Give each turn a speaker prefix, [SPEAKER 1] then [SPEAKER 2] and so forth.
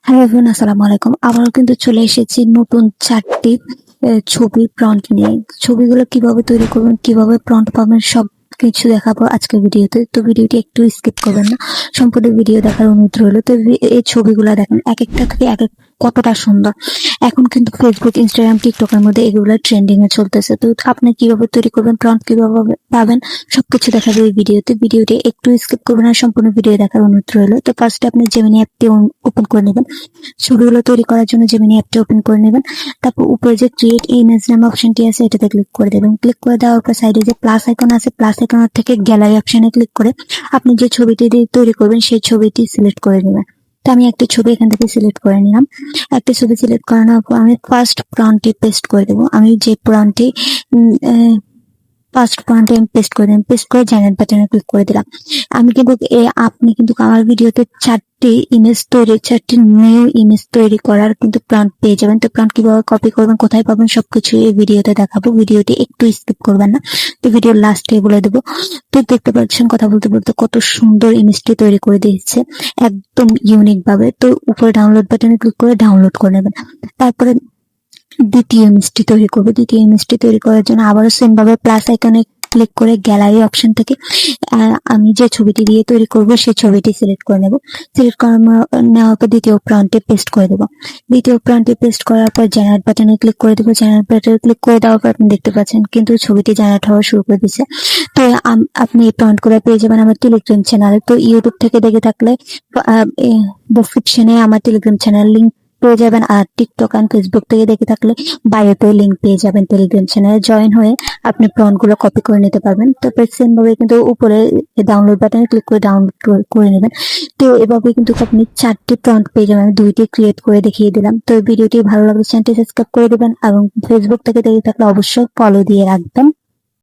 [SPEAKER 1] Hello everyone, আসসালামু আলাইকুম। আবারও কিন্তু চলে এসেছি নতুন 4টি ছবি প্রম্পট নিয়ে। ছবিগুলো কিভাবে তৈরি করবেন, কিভাবে প্রম্পট পাবেন, সব কিছু দেখাবো আজকের ভিডিওতে। তো ভিডিওটি একটু স্কিপ করবেন না, সম্পূর্ণ ভিডিও দেখার অনুরোধ রইলো। তো এই ছবিগুলো দেখেন, এক একটা থেকে এক এক কতটা সুন্দর। এখন কিন্তু ফেসবুক, ইনস্টাগ্রাম, টিকটকের মধ্যে এগুলো ট্রেন্ডিং এ চলতেছে। তো আপনি কিভাবে তৈরি করবেন, প্রম্পট কিভাবে পাবেন, সবকিছু দেখাবো এই ভিডিওতে। ভিডিওটি একটু স্কিপ করবেন আর সম্পূর্ণ ভিডিও দেখার অনুরোধ রইলো। তো ফার্স্টে আপনি জেমিনি অ্যাপটি ওপেন করে নেবেন। ছবিগুলো তৈরি করার জন্য জেমিনি অ্যাপটি ওপেন করে নেবেন। তারপর উপরে যে ক্রিয়েট ইমেজ নামে অপশনটি আছে এটাতে ক্লিক করে দেবেন। ক্লিক করে দেওয়ার পর সাইডে যে প্লাস আইকন আছে, প্লাস আইকনের থেকে গ্যালারি অপশনে ক্লিক করে আপনি যে ছবিটি দিয়ে তৈরি করবেন সেই ছবিটি সিলেক্ট করে নেবেন। তো আমি একটি ছবি এখান থেকে সিলেক্ট করে নিলাম। একটা ছবি সিলেক্ট করানোর পর আমি ফার্স্ট প্রম্পটটি পেস্ট করে দেবো। আমি যে প্রম্পটটি ফার্স্ট পয়েন্টে আমি পেস্ট করে দিলাম, পেস্ট করে জেনারেট বাটনে ক্লিক করে দিলাম। আমি কিন্তু আপনি কিন্তু আমার ভিডিওতে 4টি নিউ ইমেজ তৈরি করার কিন্তু প্রম্পট পেয়ে যাবেন। তো প্রম্পট কিভাবে কপি করবেন, কোথায় পাবেন, সবকিছু এই ভিডিওতে দেখাবো। ভিডিওটি একটু স্কিপ করবেন না, তো ভিডিওর লাস্টে বলে দেবো। তো দেখতে পাচ্ছেন কথা বলতে বলতে কত সুন্দর ইমেজটি তৈরি করে দিয়েছে, একদম ইউনিক ভাবে। তো উপরে ডাউনলোড বাটনে ক্লিক করে ডাউনলোড করে নেবেন। তারপরে দ্বিতীয় ইমেজটি তৈরি করবো। দ্বিতীয় ইমেজটি তৈরি করার জন্য আবারও সেম ভাবে প্লাস আইকনে ক্লিক করে গ্যালারি অপশন থেকে আমি যে ছবিটি দিয়ে তৈরি করব সেই ছবিটি সিলেক্ট করে নেব। সিলেক্ট নেওয়ার পর দ্বিতীয় প্রান্তে পেস্ট করে দেবো। দ্বিতীয় প্রান্তে পেস্ট করার পর জেনারেট বাটনে ক্লিক করে দেবো। জেনারেট বাটনে ক্লিক করে দেওয়ার পর আপনি দেখতে পাচ্ছেন কিন্তু ছবিটি জেনারেট হওয়া শুরু করে দিচ্ছে। তো আপনি এই প্রান্ট করে পেয়ে যাবেন আমার টেলিগ্রাম চ্যানেলে। তো ইউটিউব থেকে দেখে থাকলে ডেসক্রিপশনে আমার টেলিগ্রাম চ্যানেল লিঙ্ক পেয়ে যাবেন, আর টিকটক আর ফেসবুক থেকে দেখে থাকলে বায়োতে লিঙ্ক পেয়ে যাবেন। টেলিগ্রাম চ্যানেলে জয়েন হয়ে আপনি প্রম্পট গুলো কপি করে নিতে পারবেন। তো সেম ভাবে কিন্তু উপরে ডাউনলোড বাটনে ক্লিক করে ডাউনলোড করে নেবেন। তো এভাবে কিন্তু আপনি 4টি প্রম্পট পেয়ে যাবেন। আমি 2টি ক্রিয়েট করে দেখিয়ে দিলাম। তো ভিডিওটি ভালো লাগলে চ্যানেলটি সাবস্ক্রাইব করে দেবেন এবং ফেসবুক থেকে দেখে থাকলে অবশ্যই ফলো দিয়ে রাখবেন।